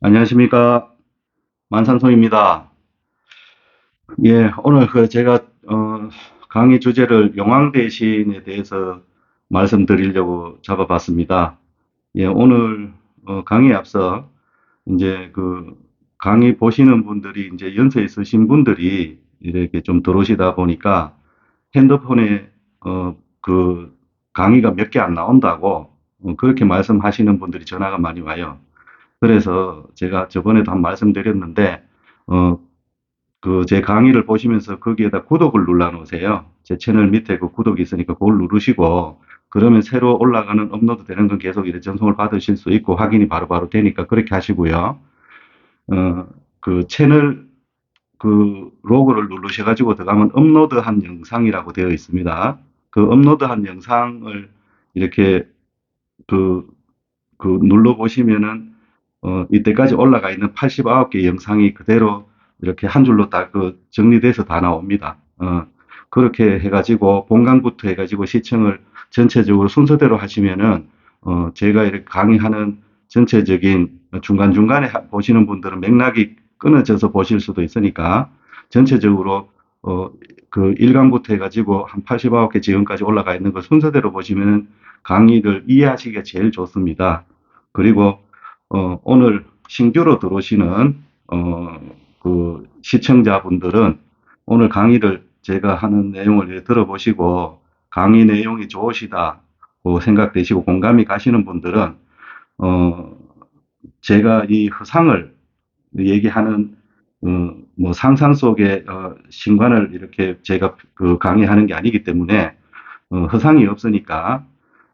안녕하십니까. 만상송입니다. 예, 오늘 제가, 강의 주제를 용왕대신에 대해서 말씀드리려고 잡아봤습니다. 예, 오늘, 강의에 앞서, 이제 강의 보시는 분들이 이제 연세 있으신 분들이 이렇게 좀 들어오시다 보니까 핸드폰에, 강의가 몇 개 안 나온다고, 그렇게 말씀하시는 분들이 전화가 많이 와요. 그래서 제가 저번에도 한 말씀드렸는데, 어, 제 강의를 보시면서 거기에다 구독을 눌러 놓으세요. 제 채널 밑에 그 구독이 있으니까 그걸 누르시고, 그러면 새로 올라가는 업로드 되는 건 계속 이렇게 전송을 받으실 수 있고 확인이 바로바로 되니까 그렇게 하시고요. 어, 채널 로고를 누르셔가지고 들어가면 업로드한 영상이라고 되어 있습니다. 그 업로드한 영상을 이렇게 그, 눌러보시면은 이때까지 올라가 있는 89개 영상이 그대로 이렇게 한 줄로 딱 정리돼서 다 나옵니다. 그렇게 해가지고 본강부터 해가지고 시청을 전체적으로 순서대로 하시면은 제가 이렇게 강의하는 전체적인 중간중간에 보시는 분들은 맥락이 끊어져서 보실 수도 있으니까 전체적으로 어, 1강부터 해가지고 한 89개 지금까지 올라가 있는 걸 순서대로 보시면은 강의를 이해하시기가 제일 좋습니다. 그리고 오늘 신규로 들어오시는 시청자분들은 오늘 강의를 제가 하는 내용을 들어보시고 강의 내용이 좋으시다고 생각되시고 공감이 가시는 분들은 어, 제가 이 허상을 얘기하는 뭐 상상 속의 신관을 이렇게 제가 강의하는 게 아니기 때문에 허상이 없으니까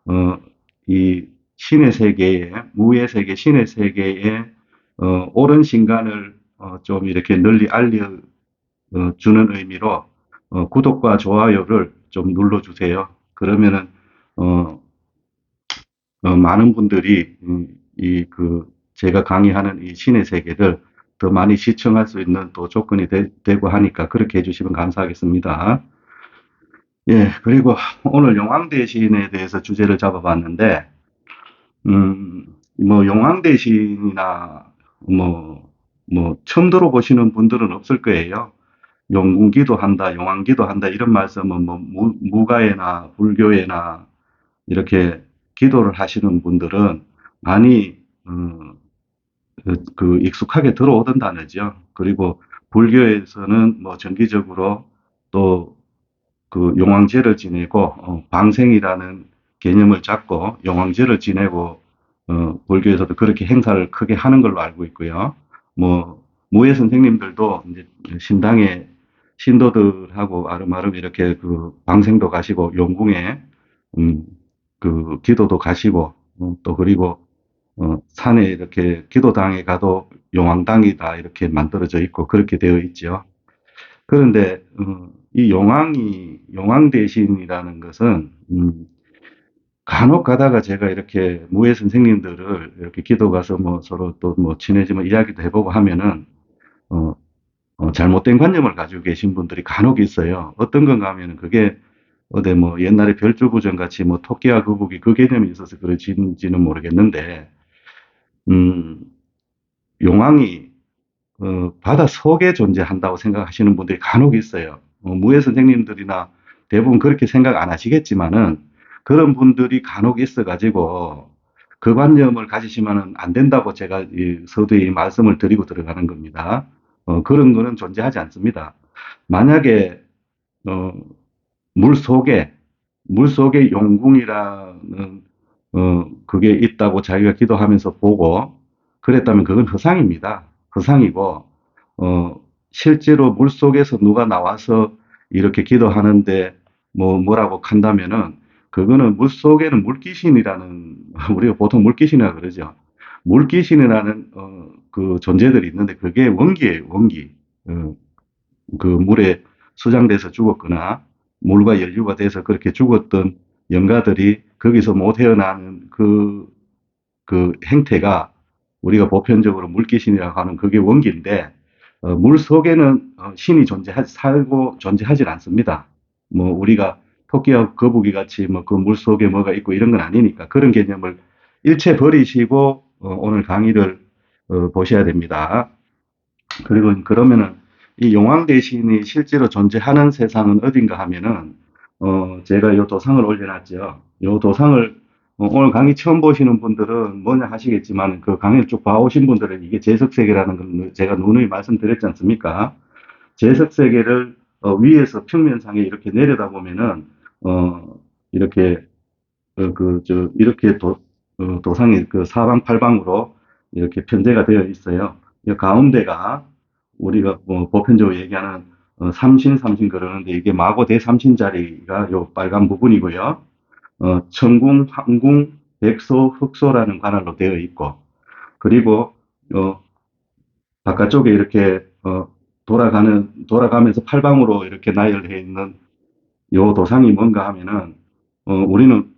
어, 이 신의 세계에, 무의 세계, 신의 세계에, 옳은 신간을, 좀 이렇게 널리 주는 의미로, 구독과 좋아요를 좀 눌러주세요. 그러면은, 어, 많은 분들이, 제가 강의하는 이 신의 세계를 더 많이 시청할 수 있는 또 조건이 되고 하니까 그렇게 해주시면 감사하겠습니다. 예, 그리고 오늘 용왕대신에 대해서 주제를 잡아봤는데, 음, 뭐, 용왕대신이나, 뭐, 처음 들어보시는 분들은 없을 거예요. 용궁기도 한다, 용왕기도 한다, 이런 말씀은 뭐, 무가에나 불교에나 이렇게 기도를 하시는 분들은 많이, 익숙하게 들어오던 단어죠. 그리고 불교에서는 뭐, 정기적으로 또 용왕제를 지내고 방생이라는 개념을 잡고 용왕제를 지내고 불교에서도 그렇게 행사를 크게 하는 걸로 알고 있고요. 뭐 무예 선생님들도 이제 신당의 신도들하고 아름아름 이렇게 방생도 가시고 용궁에 음, 기도도 가시고 또 그리고 산에 이렇게 기도당에 가도 용왕당이다 이렇게 만들어져 있고 그렇게 되어 있죠. 그런데 이 용왕 대신이라는 것은 간혹 가다가 제가 이렇게 무예 선생님들을 이렇게 기도 가서 뭐 서로 또 뭐 친해지면 이야기도 해보고 하면은 어, 잘못된 관념을 가지고 계신 분들이 간혹 있어요. 어떤 건가 하면은 그게 어디 뭐 옛날에 별주부전 같이 뭐 토끼와 거북이 그 개념이 있어서 그러지는 모르겠는데 음, 용왕이 바다 속에 존재한다고 생각하시는 분들이 간혹 있어요. 무예 선생님들이나 대부분 그렇게 생각 안 하시겠지만은 그런 분들이 간혹 있어가지고 그 관념을 가지시면 안 된다고 제가 이 서두에 이 말씀을 드리고 들어가는 겁니다. 그런 거는 존재하지 않습니다. 만약에 어, 물 속에 물 속에 용궁이라는 그게 있다고 자기가 기도하면서 보고 그랬다면 그건 허상입니다. 허상이고 실제로 물 속에서 누가 나와서 이렇게 기도하는데 뭐라고 한다면은 그거는 물 속에는 물귀신이라는 우리가 보통 물귀신이라고 그러죠. 물귀신이라는 존재들이 있는데 그게 원기예요, 원기. 어, 물에 수장돼서 죽었거나 물과 연류가 돼서 그렇게 죽었던 영가들이 거기서 못 헤어나는 그 행태가 우리가 보편적으로 물귀신이라고 하는 그게 원기인데 물 속에는 신이 살고 존재하지 않습니다. 뭐 우리가 토끼와 거북이 같이 뭐 그 물 속에 뭐가 있고 이런 건 아니니까 그런 개념을 일체 버리시고 오늘 강의를 보셔야 됩니다. 그리고 그러면은 이 용왕 대신이 실제로 존재하는 세상은 어딘가 하면은 제가 요 도상을 올려놨죠. 요 도상을 오늘 강의 처음 보시는 분들은 뭐냐 하시겠지만 그 강의를 쭉 봐오신 분들은 이게 재석세계라는 걸 제가 누누이 말씀드렸지 않습니까? 재석세계를 위에서 평면상에 이렇게 내려다보면은 이렇게 이렇게 도상이 그 사방팔방으로 이렇게 편제가 되어 있어요. 이 가운데가 우리가 뭐 보편적으로 얘기하는 삼신 그러는데 이게 마고 대삼신 자리가 요 빨간 부분이고요. 천궁, 황궁, 백소, 흑소라는 관할로 되어 있고, 그리고 어, 바깥쪽에 이렇게 돌아가면서 팔방으로 이렇게 나열해 있는 요 도상이 뭔가 하면은 우리는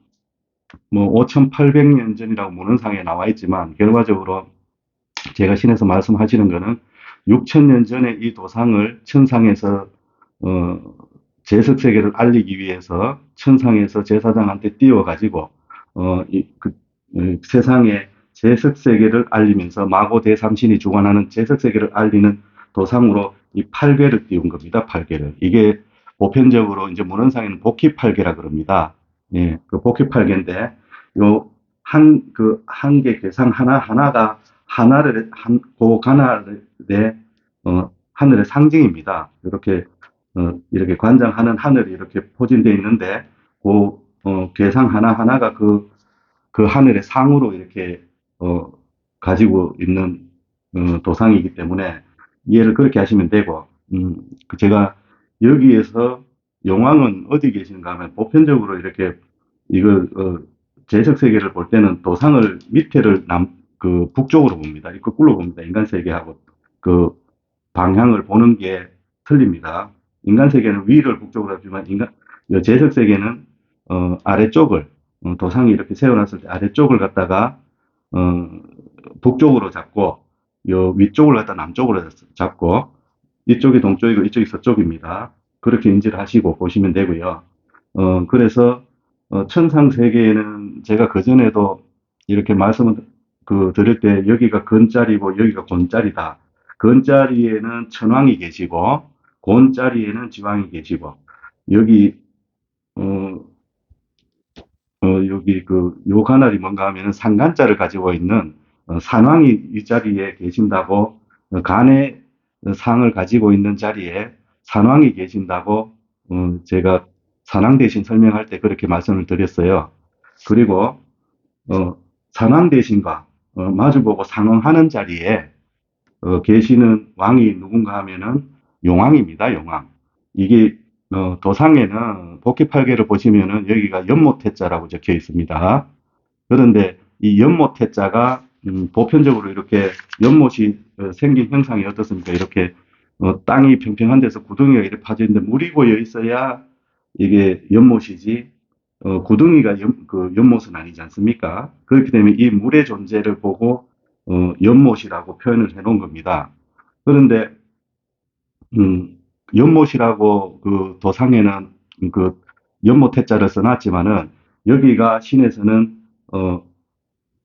뭐 5,800년 전이라고 문헌상에 나와 있지만 결과적으로 제가 신에서 말씀하시는 거는 6,000년 전에 이 도상을 천상에서 어, 제석세계를 알리기 위해서 천상에서 제사장한테 띄워가지고 세상에 제석세계를 알리면서 마고 대삼신이 주관하는 제석세계를 알리는 도상으로 이 팔괘를 띄운 겁니다. 팔괘를. 이게 보편적으로 이제 문헌상에는 복희팔괘라 그럽니다. 예, 그 복희팔괘인데 요 한 개 괴상 하나하나가 하나를 그 가나의 하늘의 상징입니다. 이렇게 관장하는 하늘이 이렇게 포진되어 있는데 그 괴상 하나하나가 그 하늘의 상으로 이렇게 어, 가지고 있는 도상이기 때문에 이해를 그렇게 하시면 되고 제가 여기에서 용왕은 어디 계신가 하면 보편적으로 이렇게 이걸 재석 세계를 볼 때는 도상을 밑에를 그 북쪽으로 봅니다. 거꾸로 봅니다. 인간 세계하고 그 방향을 보는 게 틀립니다. 인간 세계는 위를 북쪽으로 하지만 재석 세계는 아래쪽을 도상이 이렇게 세워놨을 때 아래쪽을 갖다가 어, 북쪽으로 잡고 요 위쪽을 갖다 남쪽으로 잡고 이쪽이 동쪽이고 이쪽이 서쪽입니다. 그렇게 인지를 하시고 보시면 되고요. 그래서 천상 세계에는 제가 그전에도 이렇게 말씀을 드릴 때 여기가 근자리고 여기가 곤자리다. 근자리에는 천왕이 계시고 곤자리에는 지왕이 계시고 여기 어, 여기 요 관할이 뭔가 하면은 상간자를 가지고 있는 산왕이 이 자리에 계신다고 간의 상을 가지고 있는 자리에 산왕이 계신다고 제가 산왕 대신 설명할 때 그렇게 말씀을 드렸어요. 그리고 산왕 대신과 마주보고 상응하는 자리에 계시는 왕이 누군가 하면은 용왕입니다. 용왕. 이게 도상에는 복귀팔계를 보시면은 여기가 연못태자라고 적혀 있습니다. 그런데 이 연못태자가 보편적으로 이렇게 연못이 생긴 형상이 어떻습니까? 이렇게 땅이 평평한 데서 구덩이가 이렇게 파져 있는데 물이 고여 있어야 이게 연못이지 구덩이가 그 연못은 아니지 않습니까? 그렇기 때문에 이 물의 존재를 보고 연못이라고 표현을 해 놓은 겁니다. 그런데 음, 연못이라고 그 도상에는 그 연못 해자를 써놨지만은 여기가 신에서는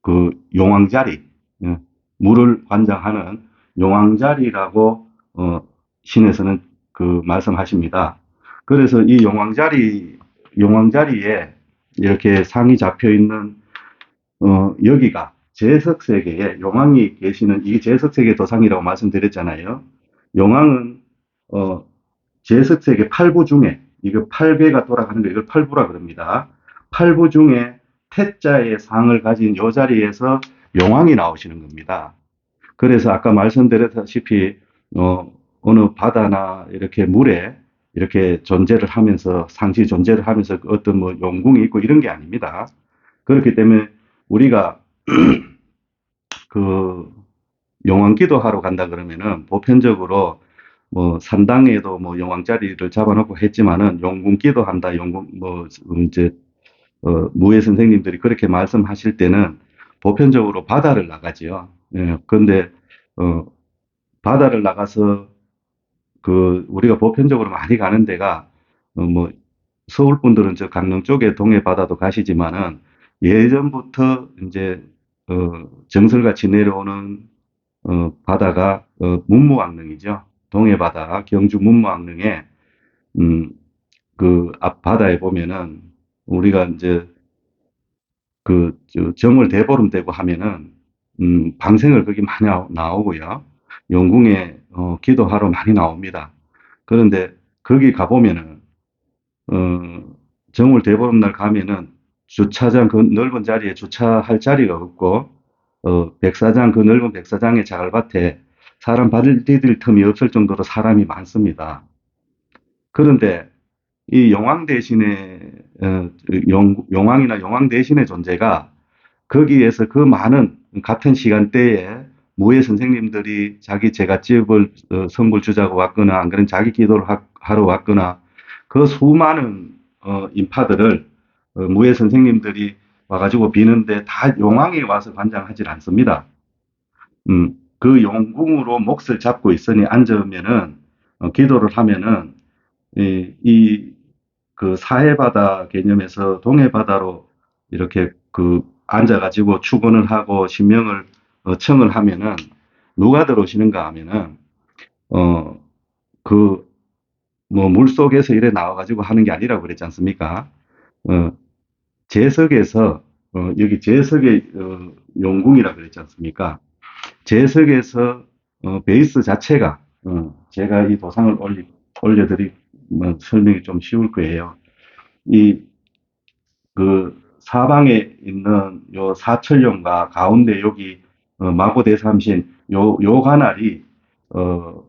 그 용왕자리, 예, 물을 관장하는 용왕자리라고 신에서는 그 말씀하십니다. 그래서 이 용왕자리에 이렇게 상이 잡혀 있는 여기가 제석세계에 용왕이 계시는 이게 제석세계 도상이라고 말씀드렸잖아요. 용왕은 어, 제석세계 8부 중에 이거 8배가 돌아가는 거 이걸 8부라 그럽니다. 8부 중에 태자의 상을 가진 요 자리에서 용왕이 나오시는 겁니다. 그래서 아까 말씀드렸다시피 어느 바다나 이렇게 물에 이렇게 존재를 하면서 상시 존재를 하면서 어떤 뭐 용궁이 있고 이런 게 아닙니다. 그렇기 때문에 우리가 그 용왕 기도하러 간다 그러면은 보편적으로 뭐 산당에도 뭐 용왕 자리를 잡아놓고 했지만은 용궁 기도한다 용궁 뭐 이제 무예 선생님들이 그렇게 말씀하실 때는 보편적으로 바다를 나가지요. 예, 그런데 어 바다를 나가서 그 우리가 보편적으로 많이 가는 데가 뭐 서울 분들은 저 강릉 쪽에 동해 바다도 가시지만은 예전부터 이제 정설같이 내려오는 바다가 문무왕릉이죠. 동해바다 경주 문무왕릉에 그 앞 바다에 보면은 우리가 이제 정월 대보름 되고 하면은 방생을 거기 많이 나오고요. 용궁에 기도하러 많이 나옵니다. 그런데 거기 가보면은 어, 정월 대보름날 가면은 주차장 그 넓은 자리에 주차할 자리가 없고 백사장 그 넓은 백사장의 자갈밭에 사람 발을 디딜 틈이 없을 정도로 사람이 많습니다. 그런데 이 용왕 대신에 용왕이나 용왕 대신의 존재가 거기에서 그 많은 같은 시간대에 무예 선생님들이 자기 제갓집을 선물 주자고 왔거나 안 그러면 자기 기도를 하러 왔거나 그 수많은 인파들을 무예 선생님들이 와가지고 비는데 다 용왕이 와서 관장하지 않습니다. 그 용궁으로 몫을 잡고 있으니 앉으면은 기도를 하면은 그 사해바다 개념에서 동해바다로 이렇게 앉아가지고 축원을 하고 신명을 청을 하면은 누가 들어오시는가 하면은 뭐 물속에서 이래 나와가지고 하는 게 아니라고 그랬지 않습니까? 제석에서 여기 제석의 용궁이라 그랬지 않습니까? 제석에서 베이스 자체가 제가 이 도상을 올려드리면 설명이 좀 쉬울 거예요. 이 사방에 있는 요 사철룡과 가운데 여기 마고대삼신 요 관할이 어,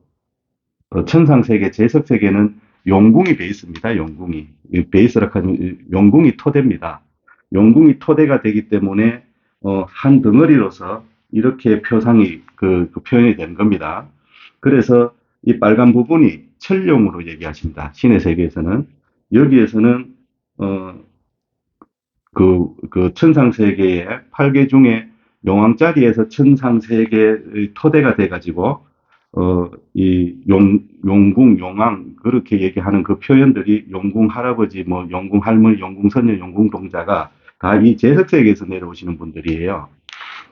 천상세계, 제석세계는 용궁이 베이스입니다. 용궁이 베이스라 하면 용궁이 토대입니다. 용궁이 토대가 되기 때문에 한 덩어리로서 이렇게 표상이 표현이 되는 겁니다. 그래서 이 빨간 부분이 철룡으로 얘기하십니다. 신의 세계에서는 여기에서는 어, 천상세계의 8개 중에 용왕자리에서 천상세계의 토대가 돼가지고, 용궁, 용왕, 그렇게 얘기하는 그 표현들이 용궁 할아버지, 뭐, 용궁 할머니, 용궁 선녀, 용궁 동자가 다 이 제석세계에서 내려오시는 분들이에요.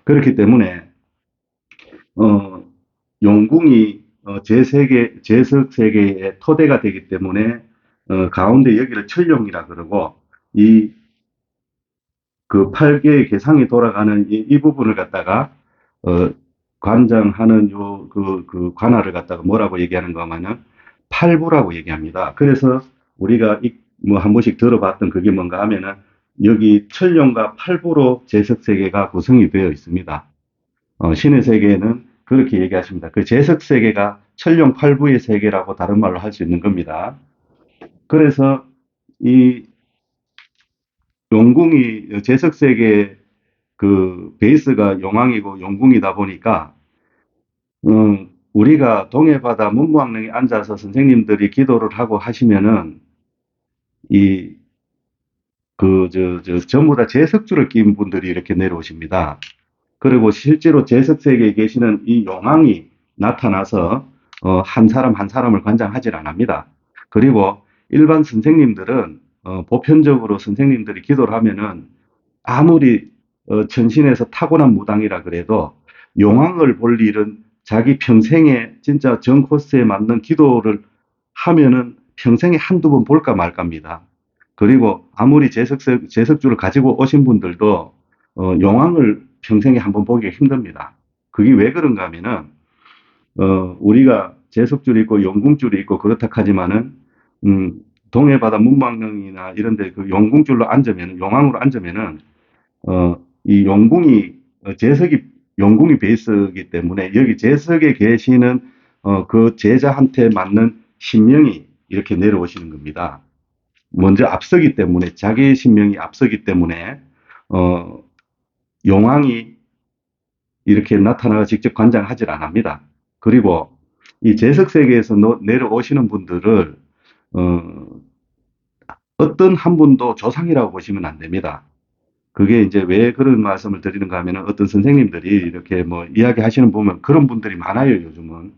그렇기 때문에, 용궁이, 제석세계의 토대가 되기 때문에, 가운데 여기를 철룡이라 그러고, 그 8개의 계상이 돌아가는 이 부분을 갖다가 관장하는 관할을 갖다가 뭐라고 얘기하는가 하면은 팔부라고 얘기합니다. 그래서 우리가 뭐 한 번씩 들어봤던 그게 뭔가 하면은 여기 천룡과 팔부로 제석세계가 구성이 되어 있습니다. 신의 세계는 그렇게 얘기하십니다. 그 제석세계가 천룡 팔부의 세계라고 다른 말로 할 수 있는 겁니다. 그래서 이 용궁이 제석세계 베이스가 용왕이고 용궁이다 보니까 우리가 동해바다 문무왕릉에 앉아서 선생님들이 기도를 하고 하시면은 전부 다 제석줄을 낀 분들이 이렇게 내려오십니다. 그리고 실제로 제석세계에 계시는 이 용왕이 나타나서 한 사람 한 사람을 관장하지 않습니다. 그리고 일반 선생님들은 보편적으로 선생님들이 기도를 하면은 아무리 천신에서 타고난 무당이라 그래도 용왕을 볼 일은 자기 평생에 진짜 전 코스에 맞는 기도를 하면은 평생에 한두 번 볼까 말까입니다. 그리고 아무리 제석주를 가지고 오신 분들도 용왕을 평생에 한번 보기가 힘듭니다. 그게 왜 그런가 하면은 우리가 제석줄이 있고 용궁줄이 있고 그렇다 하지만은 동해바다 문망릉이나 이런 데 그 용궁줄로 앉으면 용왕으로 앉으면은 이 용궁이 제석이 용궁이 베이스이기 때문에 여기 제석에 계시는 그 제자한테 맞는 신명이 이렇게 내려오시는 겁니다. 먼저 앞서기 때문에 자기의 신명이 앞서기 때문에 용왕이 이렇게 나타나서 직접 관장하지 않습니다. 그리고 이 제석 세계에서 내려오시는 분들을 어떤 한 분도 조상이라고 보시면 안 됩니다. 그게 이제 왜 그런 말씀을 드리는가 하면 어떤 선생님들이 이렇게 뭐 이야기하시는 보면 그런 분들이 많아요, 요즘은.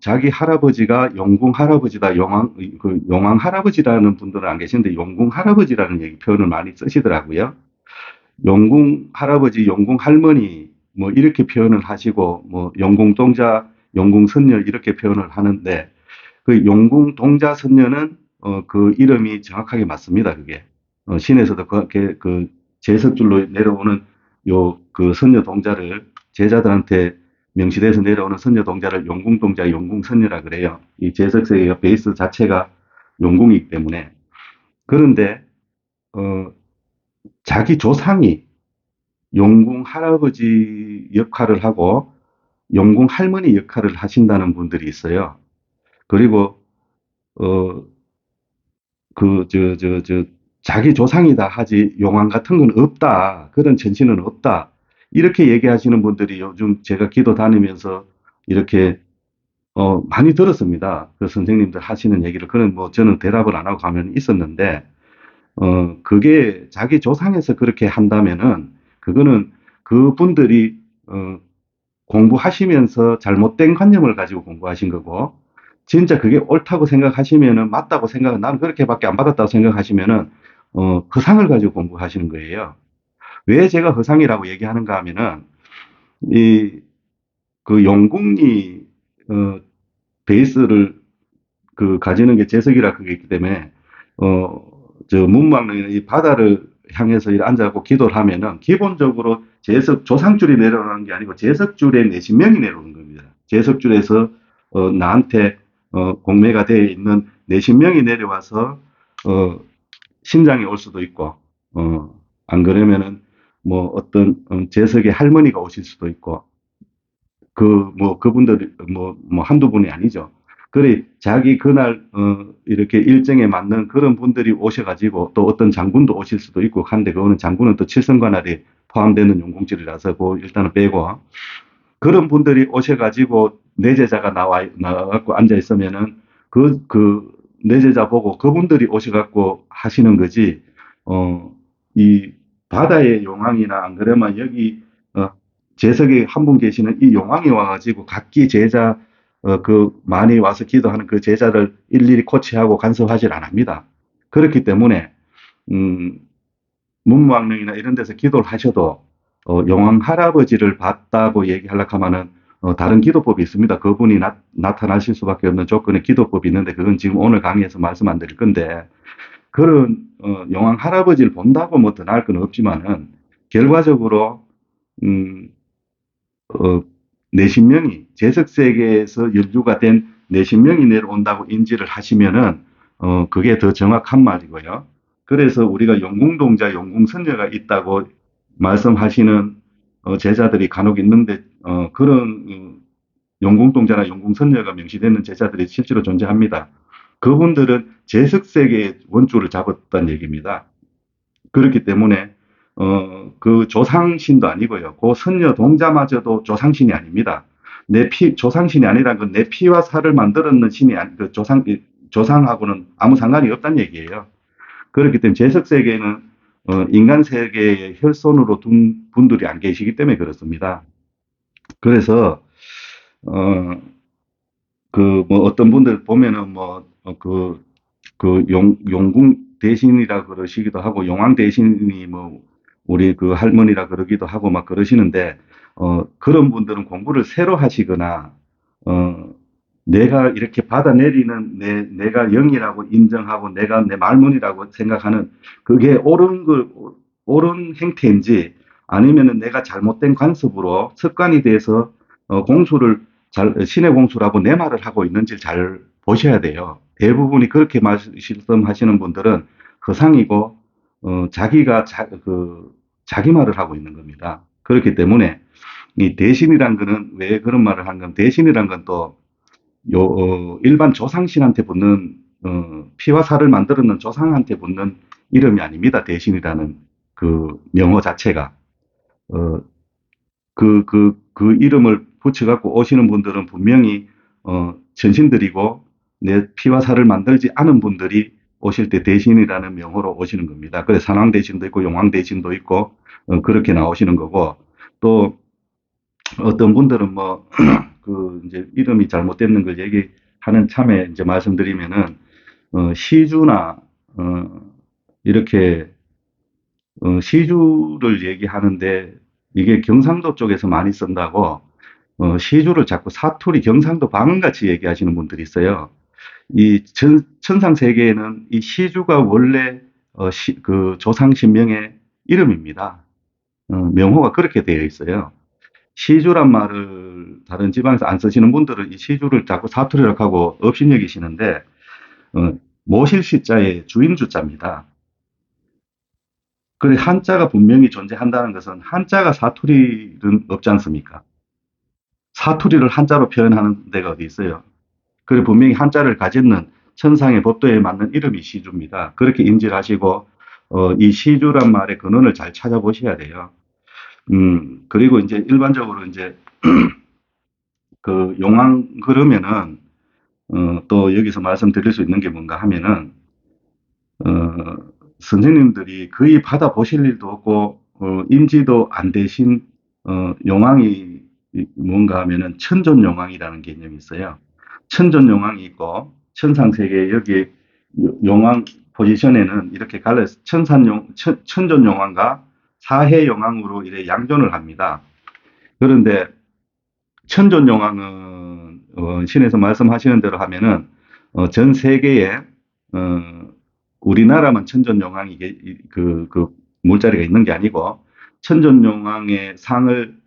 자기 할아버지가 용궁 할아버지다, 용왕 할아버지라는 분들은 안 계시는데 용궁 할아버지라는 표현을 많이 쓰시더라고요. 용궁 할아버지, 용궁 할머니, 뭐, 이렇게 표현을 하시고, 뭐, 용궁 동자, 용궁 선녀, 이렇게 표현을 하는데, 그 용궁 동자 선녀는, 그 이름이 정확하게 맞습니다, 그게. 신에서도 그 제석줄로 내려오는 그 선녀 동자를 제자들한테 명시돼서 내려오는 선녀 동자를 용궁 동자, 용궁 선녀라 그래요. 이 제석세의 베이스 자체가 용궁이기 때문에. 그런데, 어, 자기 조상이 용궁 할아버지 역할을 하고 용궁 할머니 역할을 하신다는 분들이 있어요. 그리고 어, 자기 조상이다 하지 용왕 같은 건 없다. 그런 전신은 없다. 이렇게 얘기하시는 분들이 요즘 제가 기도 다니면서 이렇게 많이 들었습니다. 그 선생님들 하시는 얘기를. 그런 뭐 저는 대답을 안 하고 가면 있었는데 그게 자기 조상에서 그렇게 한다면은 그거는 그분들이 공부하시면서 잘못된 관념을 가지고 공부하신 거고, 진짜 그게 옳다고 생각하시면은, 맞다고 생각, 나는 그렇게밖에 안 받았다고 생각하시면은, 허상을 가지고 공부하시는 거예요. 왜 제가 허상이라고 얘기하는가 하면은, 이, 그 용궁이, 어, 베이스를 가지는 게 재석이라 그게 있기 때문에, 문막는 이 바다를 향해서 이렇게 앉아갖고 기도를 하면은 기본적으로 조상줄이 내려오는 게 아니고 제석줄에 내신명이 내려오는 겁니다. 제석줄에서, 나한테, 공매가 되어 있는 내신명이 내려와서, 어, 신장이 올 수도 있고, 안 그러면은 뭐 어떤, 제석의 할머니가 오실 수도 있고, 그분들, 한두 분이 아니죠. 그래, 자기 그날, 이렇게 일정에 맞는 그런 분들이 오셔가지고, 또 어떤 장군도 오실 수도 있고, 한데, 그거는 장군은 또 칠성관할이 포함되는 용궁질이라서, 그 일단은 빼고, 그런 분들이 오셔가지고, 내제자가 나와갖고 앉아있으면은, 내제자 보고 그분들이 오셔갖고 하시는 거지, 이 바다의 용왕이나 안 그러면 여기, 어, 재석에 한 분 계시는 이 용왕이 와가지고 각기 제자 많이 와서 기도하는 그 제자를 일일이 코치하고 간섭하지 않습니다. 그렇기 때문에 음, 문무왕릉이나 이런 데서 기도를 하셔도 용왕 할아버지를 봤다고 얘기하려고 하면은 다른 기도법이 있습니다. 그분이 나타나실 수밖에 없는 조건의 기도법이 있는데 그건 지금 오늘 강의에서 말씀 안 드릴 건데 그런 용왕 할아버지를 본다고 뭐 더 나을 건 없지만은 결과적으로 음, 어, 내신명이 제석세계에서 연주가 된 내신명이 내려온다고 인지를 하시면은 그게 더 정확한 말이고요. 그래서 우리가 용궁동자, 용궁선녀가 있다고 말씀하시는 제자들이 간혹 있는데 그런 용궁동자나 용궁선녀가 명시되는 제자들이 실제로 존재합니다. 그분들은 제석세계의 원주를 잡았다는 얘기입니다. 그렇기 때문에 그 조상신도 아니고요. 그 선녀 동자마저도 조상신이 아닙니다. 조상신이 아니란 건 내 피와 살을 만들었는 신이 그 조상하고는 아무 상관이 없다는 얘기예요. 그렇기 때문에 제석 세계는 인간 세계의 혈손으로 둔 분들이 안 계시기 때문에 그렇습니다. 그래서 어, 뭐 어떤 분들 보면은 용궁 대신이라 그러시기도 하고 용왕 대신이 뭐 우리 그 할머니라 그러기도 하고 막 그러시는데 그런 분들은 공부를 새로 하시거나 어 내가 이렇게 받아내리는 내가 영이라고 인정하고 내가 내 말문이라고 생각하는 그게 옳은 행태인지 아니면은 내가 잘못된 관습으로 습관이 돼서 공수를 신의 공수라고 내 말을 하고 있는지 잘 보셔야 돼요. 대부분이 그렇게 말씀하시는 분들은 허상이고 자기 말을 하고 있는 겁니다. 그렇기 때문에 이 대신이란 거는 왜 그런 말을 하는 건 대신이란 건 또 일반 조상신한테 붙는 피와 살을 만들었는 조상한테 붙는 이름이 아닙니다. 대신이라는 그 명호 자체가 어, 그 이름을 붙여갖고 오시는 분들은 분명히, 전신들이고, 내 피와 살을 만들지 않은 분들이 오실 때 대신이라는 명호로 오시는 겁니다. 그래서 산왕대신도 있고, 용왕대신도 있고, 그렇게 나오시는 거고, 또, 어떤 분들은 이제 이름이 잘못됐는 걸 얘기하는 참에 이제 말씀드리면은, 시주나, 이렇게 시주를 얘기하는데 이게 경상도 쪽에서 많이 쓴다고 시주를 자꾸 사투리 경상도 방언같이 얘기하시는 분들이 있어요. 이 천상 세계에는 이 시주가 원래 그 조상 신명의 이름입니다. 명호가 그렇게 되어 있어요. 시주란 말을 다른 지방에서 안 쓰시는 분들은 이 시주를 자꾸 사투리라고 하고 업신여기시는데 어, 모실 시자에 주인 주자입니다. 그래 한자가 분명히 존재한다는 것은 한자가 사투리는 없지 않습니까? 사투리를 한자로 표현하는 데가 어디 있어요? 그래 분명히 한자를 가지는 천상의 법도에 맞는 이름이 시주입니다. 그렇게 인지를 하시고 이 시주란 말의 근원을 잘 찾아보셔야 돼요. 그리고 이제 일반적으로 이제 그 용왕 그러면은 또 여기서 말씀드릴 수 있는 게 뭔가 하면은 어, 선생님들이 거의 받아보실 일도 없고 인지도 안 되신 용왕이 뭔가 하면은 천존용왕이라는 개념이 있어요. 천존용왕이 있고 천상세계 여기 용왕 포지션에는 이렇게 갈라서 천존용왕과 사해용왕으로 이래 양존을 합니다. 그런데 천존용왕은 신에서 말씀하시는 대로 하면은 전 세계에 어, 우리나라만 천존용왕이 그 물자리가 있는 게 아니고 천존용왕의 상을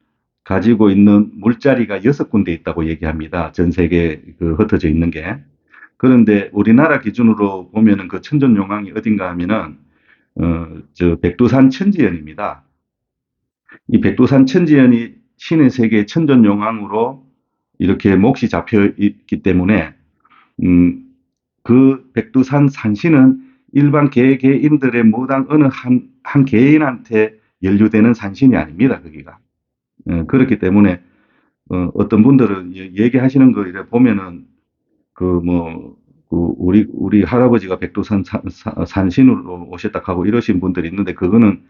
가지고 있는 물자리가 6군데 있다고 얘기합니다. 전 세계에 그 흩어져 있는 게. 그런데 우리나라 기준으로 보면은 그 천존용왕이 어딘가 하면은 저 백두산 천지연입니다. 이 백두산 천지연이 신의 세계 천존용왕으로 이렇게 몫이 잡혀 있기 때문에 음, 그 백두산 산신은 일반 개개인들의 무당 어느 한 개인한테 연루되는 산신이 아닙니다. 거기가. 그렇기 때문에 어떤 분들은 얘기하시는 거 이래 보면은 그 뭐, 그 우리 할아버지가 백두산 산신으로 오셨다 하고 이러신 분들이 있는데 그거는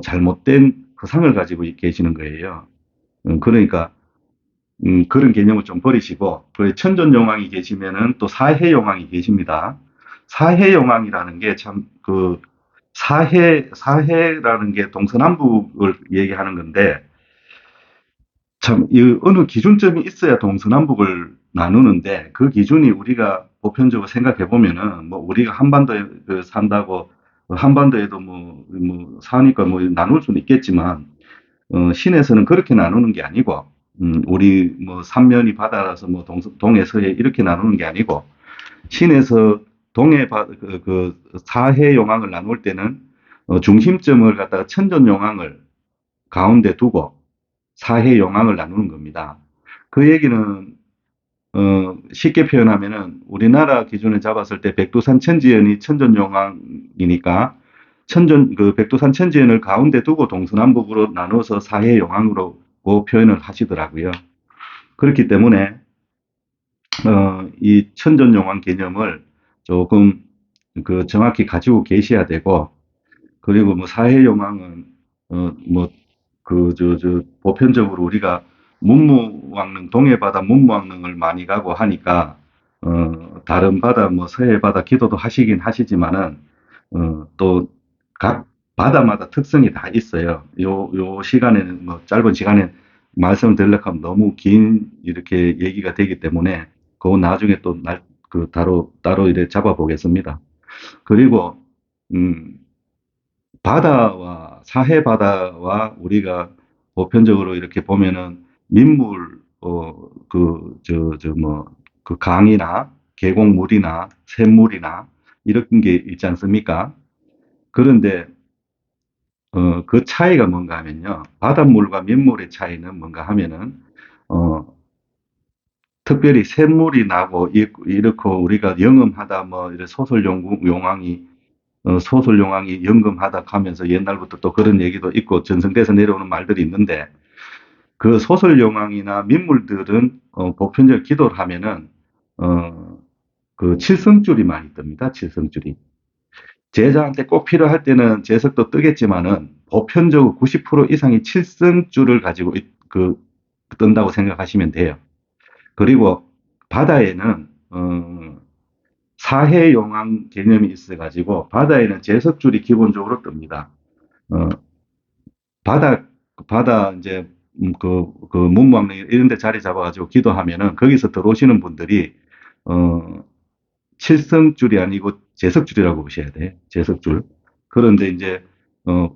잘못된 허상을 가지고 계시는 거예요. 그러니까 그런 개념을 좀 버리시고 그 천존용왕이 계시면은 또 사해용왕이 계십니다. 사해용왕이라는 게 참 그 사해라는 게 동서남북을 얘기하는 건데 참, 이 어느 기준점이 있어야 동서남북을 나누는데 그 기준이 우리가 보편적으로 생각해 보면은 뭐 우리가 한반도에 그 산다고 한반도에도 뭐 사니까 뭐 나눌 수는 있겠지만 신에서는 그렇게 나누는 게 아니고 우리 뭐 삼면이 바다라서 뭐 동해 서해 이렇게 나누는 게 아니고 신에서 그 사해 용왕을 나눌 때는 중심점을 갖다가 천전 용왕을 가운데 두고 사해 용왕을 나누는 겁니다. 그 얘기는 쉽게 표현하면은 우리나라 기준에 잡았을 때 백두산 천지연이 천전용왕이니까 그 백두산 천지연을 가운데 두고 동서남북으로 나눠서 사해 용왕으로 표현을 하시더라고요. 그렇기 때문에 이 천전용왕 개념을 조금 그 정확히 가지고 계셔야 되고 그리고 뭐 사해용왕은 뭐 보편적으로 우리가 문무왕릉, 동해바다 문무왕릉을 많이 가고 하니까, 다른 바다, 뭐, 서해바다 기도도 하시긴 하시지만은, 또, 각 바다마다 특성이 다 있어요. 요 시간에는, 뭐, 짧은 시간에 말씀을 드리려고 하면 너무 긴, 이렇게 얘기가 되기 때문에, 그거 나중에 또 따로 이래 잡아보겠습니다. 그리고, 음, 바다와 사해 바다와 우리가 보편적으로 이렇게 보면은 민물 그 강이나 계곡물이나 샘물이나 이런 게 있지 않습니까? 그런데 그 차이가 뭔가 하면요. 바닷물과 민물의 차이는 뭔가 하면은 어 특별히 샘물이 나고 이렇고 우리가 영음하다 뭐 이런 용왕이 소설 용왕이 연금하다 하면서 옛날부터 또 그런 얘기도 있고 전승돼서 내려오는 말들이 있는데 그 소설 용왕이나 민물들은 보편적 기도를 하면은 어, 그 칠성줄이 많이 뜹니다. 칠성줄이. 제자한테 꼭 필요할 때는 제석도 뜨겠지만은 보편적으로 90% 이상이 칠성줄을 가지고 뜬다고 생각하시면 돼요. 그리고 바다에는 사해용왕 개념이 있어가지고 바다에는 제석줄이 기본적으로 뜹니다. 어, 바다 이제 문무왕릉 이런 데 자리 잡아가지고 기도하면은 거기서 들어오시는 분들이 어, 칠성줄이 아니고 제석줄이라고 보셔야 돼. 제석줄. 그런데 이제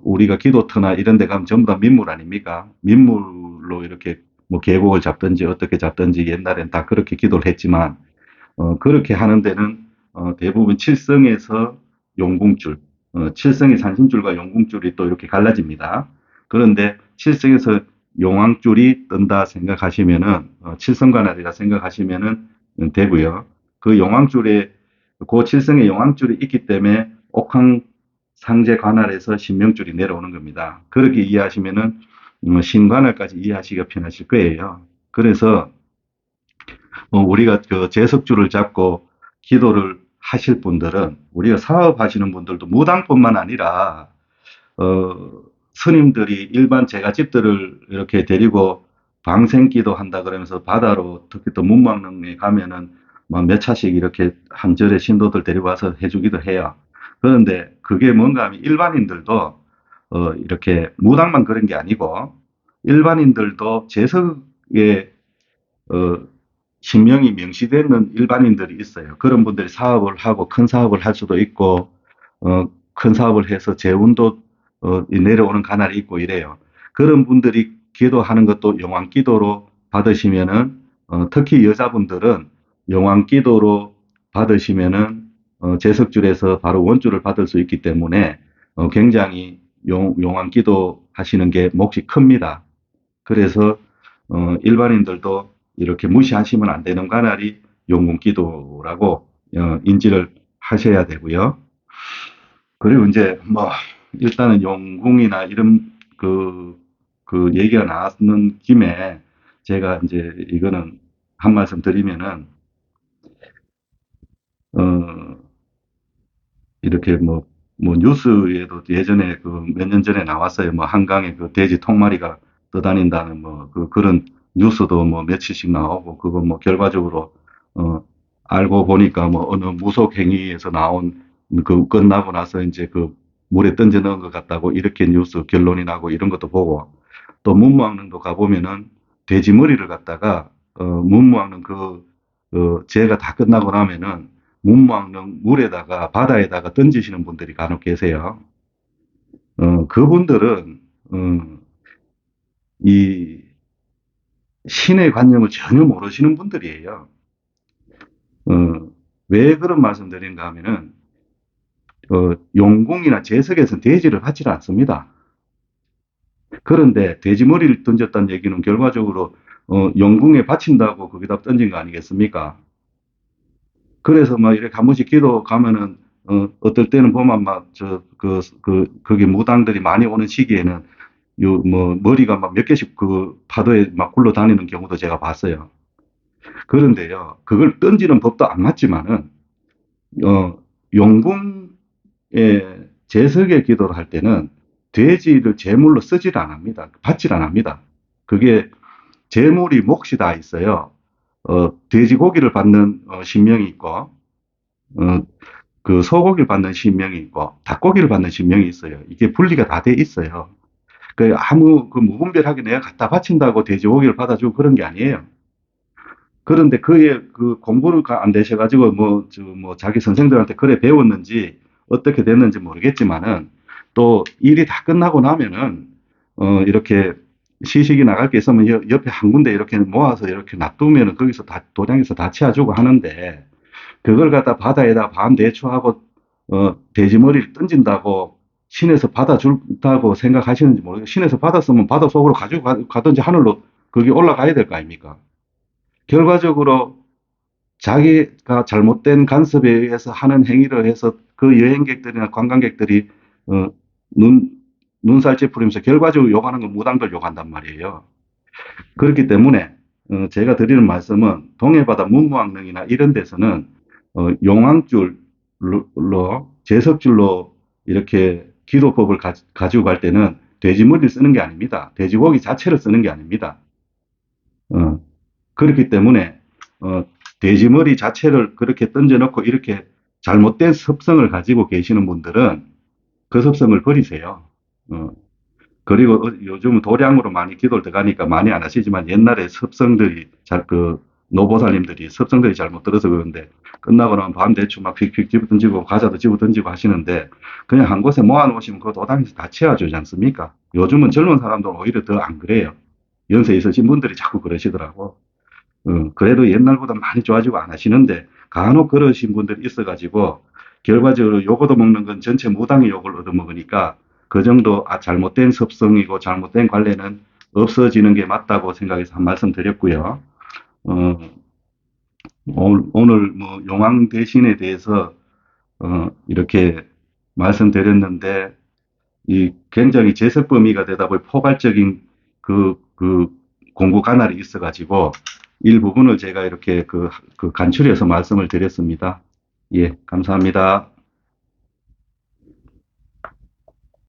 우리가 기도터나 이런 데 가면 전부 다 민물 아닙니까? 민물로 이렇게 뭐 계곡을 잡든지 어떻게 잡든지 옛날엔 다 그렇게 기도를 했지만 그렇게 하는 데는 대부분 칠성에서 용궁줄, 칠성의 산신줄과 용궁줄이 또 이렇게 갈라집니다. 그런데 칠성에서 용왕줄이 뜬다 생각하시면은 칠성관할이라 생각하시면은 되고요. 그 용왕줄에 그 칠성에 용왕줄이 있기 때문에 옥황 상제 관할에서 신명줄이 내려오는 겁니다. 그렇게 이해하시면은 신관할까지 이해하시기가 편하실 거예요. 그래서 우리가 그 제석줄을 잡고 기도를 하실 분들은 우리가 사업하시는 분들도 무당뿐만 아니라 어, 스님들이 일반 제가집들을 이렇게 데리고 방생기도 한다 그러면서 바다로 특히 또 문망릉에 가면은 뭐몇 차씩 이렇게 한 절에 신도들 데리고 와서 해주기도 해요. 그런데 그게 뭔가 하면 일반인들도 이렇게 무당만 그런 게 아니고 일반인들도 제석에 어, 신명이 명시되는 일반인들이 있어요. 그런 분들이 사업을 하고 큰 사업을 할 수도 있고, 큰 사업을 해서 재운도 내려오는 가날이 있고 이래요. 그런 분들이 기도하는 것도 영왕 기도로 받으시면은, 특히 여자분들은 영왕 기도로 받으시면은, 제석줄에서 바로 원줄을 받을 수 있기 때문에, 굉장히 용왕 기도 하시는 게 몫이 큽니다. 그래서 일반인들도 이렇게 무시하시면 안 되는 관할이 용궁기도라고 인지를 하셔야 되고요. 그리고 이제 뭐 일단은 용궁이나 이런 그 얘기가 나왔는 김에 제가 이제 이거는 한 말씀 드리면은 어 이렇게 뭐 뉴스에도 예전에 그 몇 년 전에 나왔어요. 뭐 한강에 그 돼지 통마리가 떠다닌다는 뭐 그런 뉴스도 뭐 며칠씩 나오고 그거 뭐 결과적으로 어 알고 보니까 뭐 어느 무속 행위에서 나온 그 끝나고 나서 이제 그 물에 던져 넣은 것 같다고 이렇게 뉴스 결론이 나고 이런 것도 보고 또 문무왕릉도 가보면은 돼지 머리를 갖다가 문무왕릉 죄가 다 끝나고 나면은 문무왕릉 물에다가 바다에다가 던지시는 분들이 간혹 계세요. 그분들은 이 신의 관념을 전혀 모르시는 분들이에요. 왜 그런 말씀 드리는가 하면은 용궁이나 제석에서는 돼지를 받지 않습니다. 그런데 돼지 머리를 던졌다는 얘기는 결과적으로 용궁에 바친다고 거기다 던진 거 아니겠습니까? 그래서 막 이렇게 한 번씩 기도 가면은 어떨 때는 보면 막 거기 무당들이 많이 오는 시기에는 요 뭐 머리가 막 몇 개씩 그 파도에 막 굴러다니는 경우도 제가 봤어요. 그런데요, 그걸 던지는 법도 안 맞지만은 어 용궁에 제석에 기도를 할 때는 돼지를 제물로 쓰질 않습니다. 받질 않습니다. 그게 제물이 몫이 다 있어요. 돼지고기를 받는 신명이 있고, 그 소고기를 받는 신명이 있고, 닭고기를 받는 신명이 있어요. 이게 분리가 다 돼 있어요. 그 아무 그 무분별하게 내가 갖다 바친다고 돼지고기를 받아주고 그런 게 아니에요. 그런데 그의 그 공부를 안 되셔가지고 뭐 자기 선생들한테 그래 배웠는지 어떻게 됐는지 모르겠지만은 또 일이 다 끝나고 나면은 이렇게 시식이 나갈 게 있으면 옆에 한 군데 이렇게 모아서 이렇게 놔두면은 거기서 다 도장에서 다 채워주고 하는데 그걸 갖다 바다에다 반 대추하고 돼지 머리를 던진다고 신에서 받아준다고 생각하시는지 모르겠어요. 신에서 받았으면 바다 속으로 가지고 가든지 하늘로 그게 올라가야 될 거 아닙니까? 결과적으로 자기가 잘못된 간섭에 의해서 하는 행위를 해서 그 여행객들이나 관광객들이 어, 눈 눈살 찌푸리면서 결과적으로 욕하는 건 무당들 욕한단 말이에요. 그렇기 때문에 제가 드리는 말씀은 동해바다 문무왕릉이나 이런 데서는 용왕줄로 제석줄로 이렇게 기도법을 가지고 갈 때는 돼지머리를 쓰는 게 아닙니다. 돼지고기 자체를 쓰는 게 아닙니다. 어, 그렇기 때문에 어, 돼지머리 자체를 그렇게 던져놓고 이렇게 잘못된 습성을 가지고 계시는 분들은 그 습성을 버리세요. 어, 그리고 요즘은 도량으로 많이 기도를 들어가니까 많이 안 하시지만 옛날에 습성들이 노보살님들이 습성들이 잘못 들어서 그런데 끝나고 나면 밤 대충 막 픽픽 집어 던지고 과자도 집어 던지고 하시는데 그냥 한 곳에 모아놓으시면 그 도당에서 다 채워주지 않습니까? 요즘은 젊은 사람들은 오히려 더 안 그래요. 연세 있으신 분들이 자꾸 그러시더라고. 그래도 옛날보다 많이 좋아지고 안 하시는데 간혹 그러신 분들이 있어가지고 결과적으로 욕 얻어먹는 건 전체 무당의 욕을 얻어먹으니까 그 정도 잘못된 습성이고 잘못된 관례는 없어지는 게 맞다고 생각해서 한 말씀 드렸고요. 어, 오늘 뭐 용왕 대신에 대해서 이렇게 말씀드렸는데 이 굉장히 제설 범위가 되다 보니 포괄적인 그 공부 가날이 있어가지고 일부분을 제가 이렇게 그 간추려서 말씀을 드렸습니다. 예, 감사합니다.